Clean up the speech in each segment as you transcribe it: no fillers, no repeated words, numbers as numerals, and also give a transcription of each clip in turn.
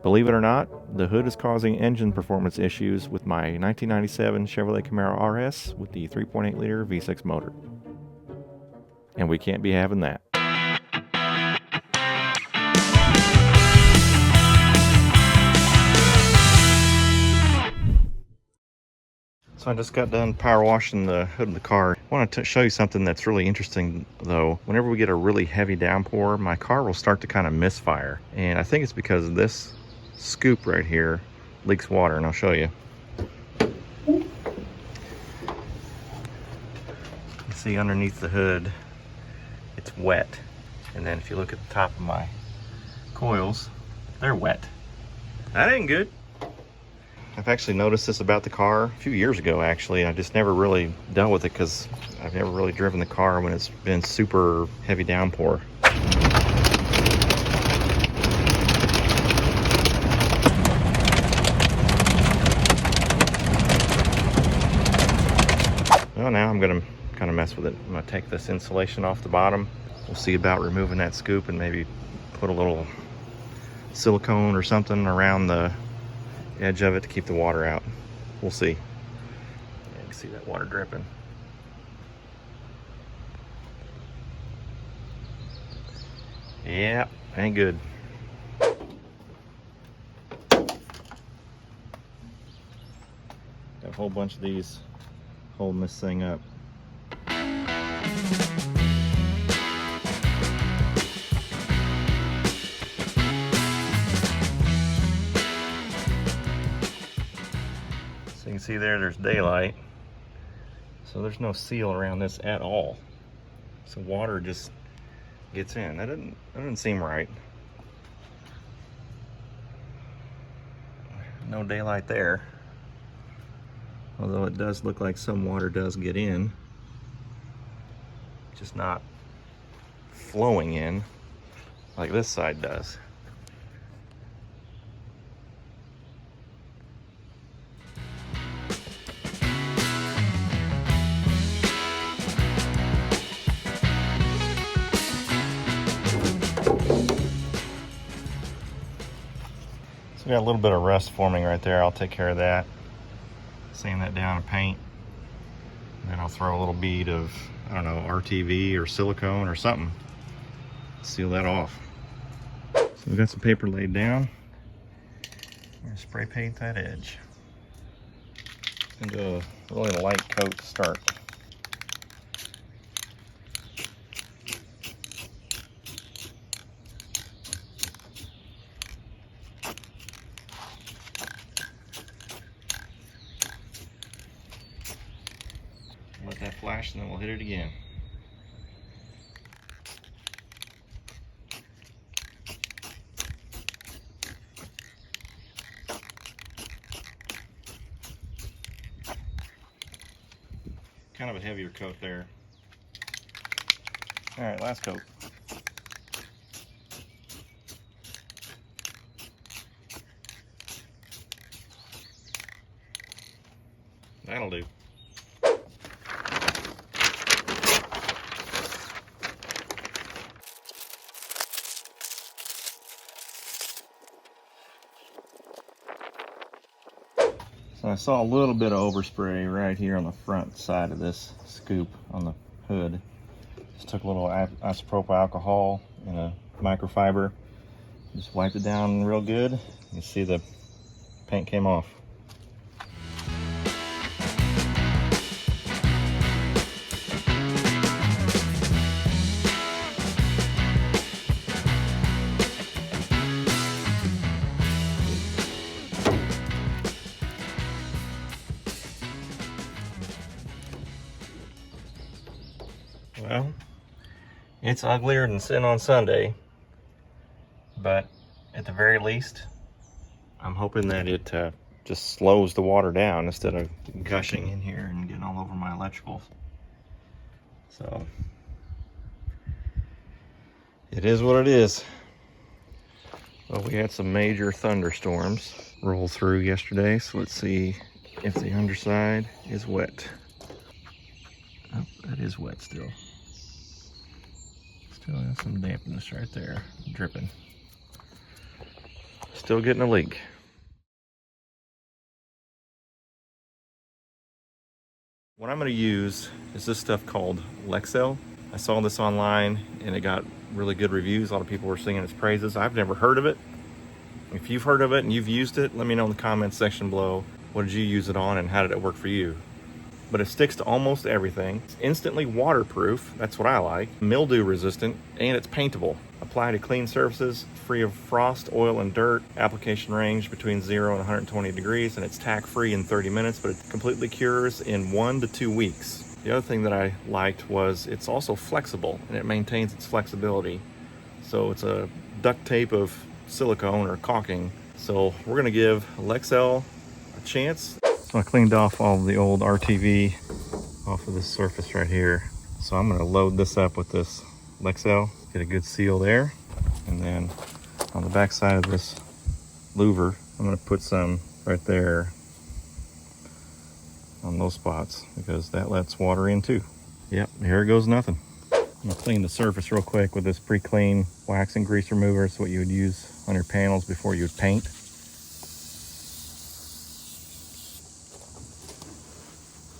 Believe it or not, the hood is causing engine performance issues with my 1997 Chevrolet Camaro RS with the 3.8 liter V6 motor. And we can't be having that. So I just got done power washing the hood of the car. I want to show you something that's really interesting though. Whenever we get a really heavy downpour, my car will start to kind of misfire. And I think it's because this scoop right here leaks water, and I'll show you. You see underneath the hood, it's wet. And then if you look at the top of my coils, they're wet. That ain't good. I've actually noticed this about the car a few years ago, actually. I just never really dealt with it because I've never really driven the car when it's been super heavy downpour. Well, now I'm gonna kind of mess with it. I'm gonna take this insulation off the bottom. We'll see about removing that scoop and maybe put a little silicone or something around the edge of it to keep the water out. We'll see. You can see that water dripping. Yeah, ain't good. Got a whole bunch of these holding this thing up. So you can see there's daylight. So there's no seal around this at all. So water just gets in. That doesn't seem right. No daylight there. Although it does look like some water does get in. Just not flowing in like this side does. So we got a little bit of rust forming right there. I'll take care of that. Sand that down in paint. And then I'll throw a little bead of, I don't know, RTV or silicone or something. Seal that off. So we've got some paper laid down. I'm gonna spray paint that edge. And do a really light coat to start. Let that flash and then we'll hit it again. Kind of a heavier coat there. All right, last coat. That'll do. So I saw a little bit of overspray right here on the front side of this scoop on the hood. Just took a little isopropyl alcohol in a microfiber. Just wiped it down real good. You see the paint came off. Well, it's uglier than sin on Sunday, but at the very least, I'm hoping that it just slows the water down instead of gushing in here and getting all over my electricals. So, it is what it is. Well, we had some major thunderstorms roll through yesterday, so let's see if the underside is wet. Oh, that is wet still. Still has some dampness right there, dripping. Still getting a leak. What I'm going to use is this stuff called Lexel. I saw this online and it got really good reviews. A lot of people were singing its praises. I've never heard of it. If you've heard of it and you've used it, let me know in the comments section below. What did you use it on and how did it work for you? But it sticks to almost everything. It's instantly waterproof, that's what I like, mildew resistant, and it's paintable. Apply to clean surfaces, free of frost, oil, and dirt. Application range between 0 and 120 degrees, and it's tack-free in 30 minutes, but it completely cures in 1 to 2 weeks. The other thing that I liked was it's also flexible, and it maintains its flexibility. So it's a duct tape of silicone or caulking. So we're gonna give Lexel a chance. So I cleaned off all the old RTV off of this surface right here. So I'm gonna load this up with this Lexel, get a good seal there. And then on the back side of this louver, I'm gonna put some right there on those spots because that lets water in too. Yep, here goes nothing. I'm gonna clean the surface real quick with this pre-clean wax and grease remover. It's what you would use on your panels before you would paint.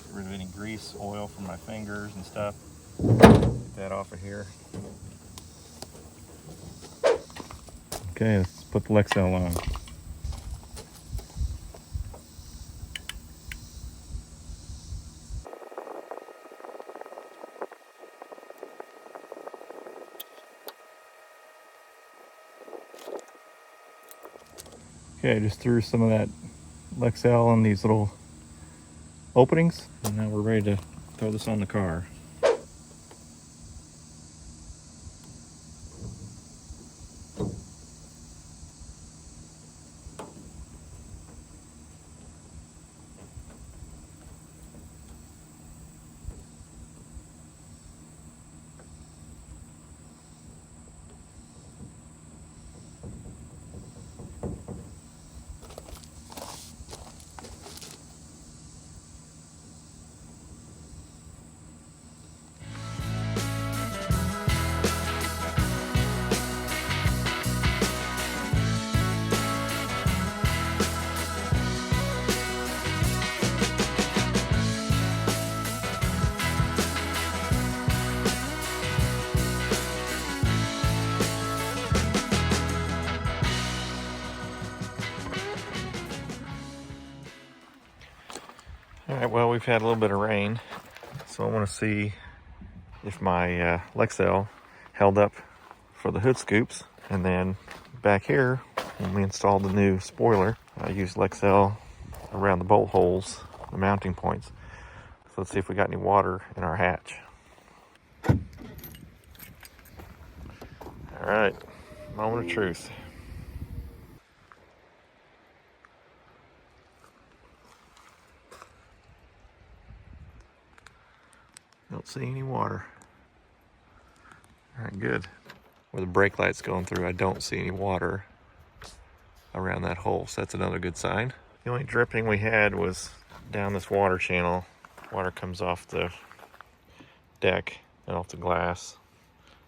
Get rid of any grease, oil from my fingers and stuff. Get that off of here. Okay, let's put the Lexel on. Okay, I just threw some of that Lexel in these little openings, and now we're ready to throw this on the car. All right, well, we've had a little bit of rain, so I want to see if my Lexel held up for the hood scoops. And then back here, when we installed the new spoiler, I used Lexel around the bolt holes, the mounting points. So let's see if we got any water in our hatch. All right, moment of truth. Don't see any water. All right, good. Where the brake light's going through, I don't see any water around that hole, so that's another good sign. The only dripping we had was down this water channel. Water comes off the deck and off the glass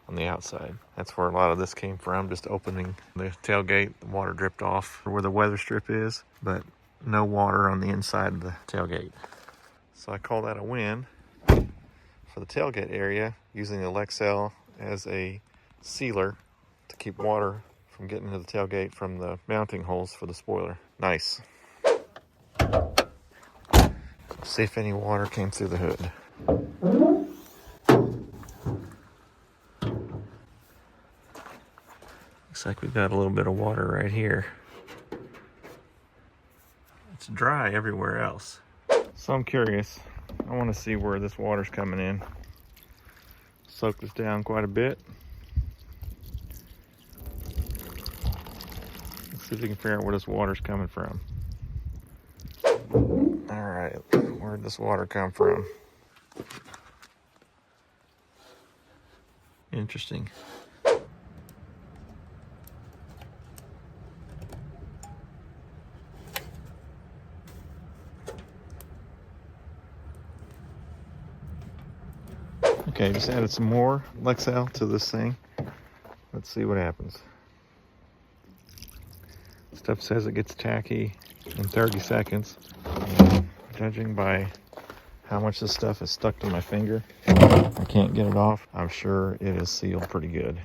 on the outside. That's where a lot of this came from, just opening the tailgate. The water dripped off where the weather strip is, but no water on the inside of the tailgate. So I call that a win for the tailgate area, using the Lexel as a sealer to keep water from getting into the tailgate from the mounting holes for the spoiler. Nice. See if any water came through the hood. Looks like we've got a little bit of water right here. It's dry everywhere else. So I'm curious. I want to see where this water's coming in. Soak this down quite a bit. Let's see if we can figure out where this water's coming from. All right, where'd this water come from? Interesting. Okay, just added some more Lexel to this thing. Let's see what happens. Stuff says it gets tacky in 30 seconds. Judging by how much this stuff is stuck to my finger, I can't get it off. I'm sure it is sealed pretty good.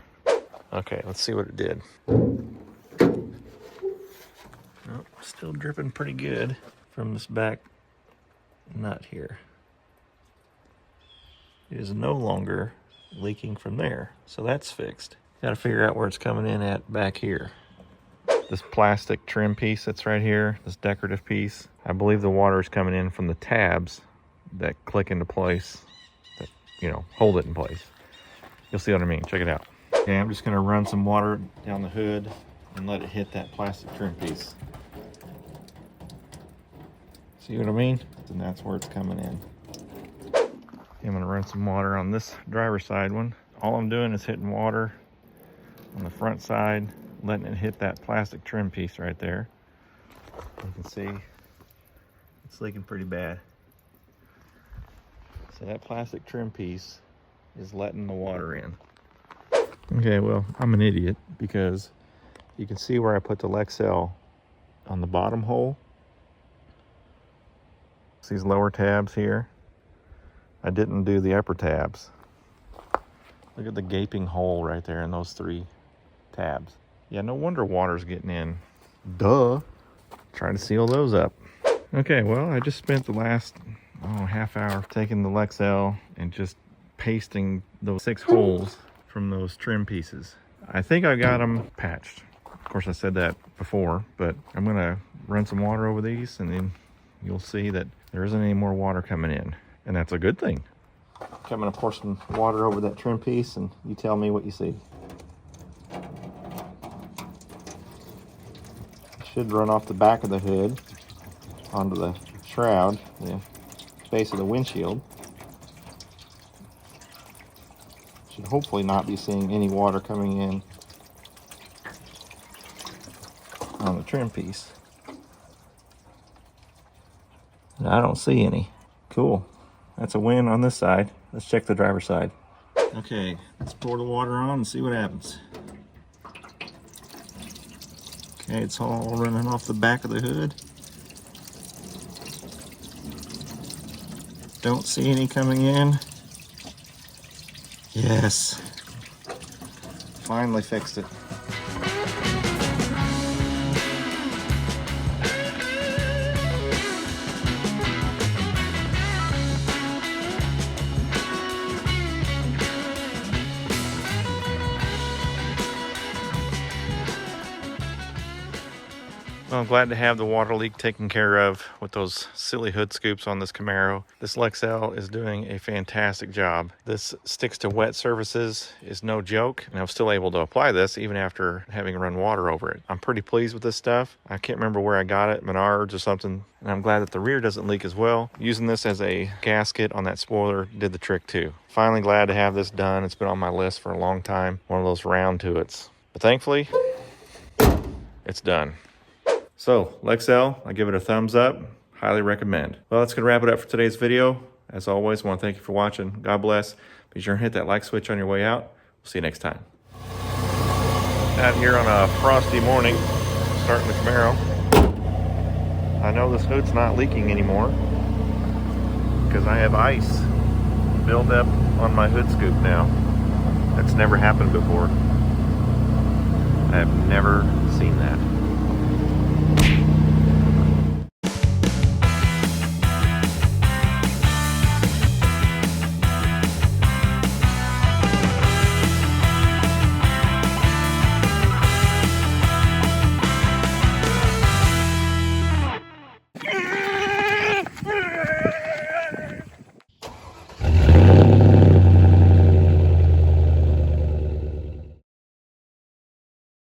Okay, let's see what it did. Oh, still dripping pretty good from this back nut here. It is no longer leaking from there, so that's fixed. Got to figure out where it's coming in at back here. This plastic trim piece that's right here, this decorative piece, I believe the water is coming in from the tabs that click into place, that, you know, hold it in place. You'll see what I mean. Check it out. Okay, I'm just going to run some water down the hood and let it hit that plastic trim piece. See what I mean? And that's where it's coming in. I'm going to run some water on this driver's side one. All I'm doing is hitting water on the front side, letting it hit that plastic trim piece right there. You can see it's leaking pretty bad. So that plastic trim piece is letting the water in. Okay, well, I'm an idiot because you can see where I put the Lexel on the bottom hole. These lower tabs here. I didn't do the upper tabs. Look at the gaping hole right there in those 3 tabs. Yeah, no wonder water's getting in. Duh. Trying to seal those up. Okay, well, I just spent the last half hour taking the Lexel and just pasting those 6 holes from those trim pieces. I think I got them patched. Of course, I said that before, but I'm gonna run some water over these and then you'll see that there isn't any more water coming in. And that's a good thing. Okay, I'm gonna pour some water over that trim piece and you tell me what you see. It should run off the back of the hood onto the shroud, the base of the windshield. Should hopefully not be seeing any water coming in on the trim piece. I don't see any. Cool. That's a win on this side. Let's check the driver's side. Okay, let's pour the water on and see what happens. Okay, it's all running off the back of the hood. Don't see any coming in. Yes. Finally fixed it. Well, I'm glad to have the water leak taken care of with those silly hood scoops on this Camaro. This Lexel is doing a fantastic job. This sticks to wet surfaces is no joke, and I'm still able to apply this even after having run water over it. I'm pretty pleased with this stuff. I can't remember where I got it, Menards or something, and I'm glad that the rear doesn't leak as well. Using this as a gasket on that spoiler did the trick too. Finally glad to have this done. It's been on my list for a long time. One of those round to-its. But thankfully, it's done. So, Lexel, I give it a thumbs up. Highly recommend. Well, that's going to wrap it up for today's video. As always, I want to thank you for watching. God bless. Be sure and hit that like switch on your way out. We'll see you next time. Out here on a frosty morning, starting the Camaro. I know this hood's not leaking anymore because I have ice built up on my hood scoop now. That's never happened before. I have never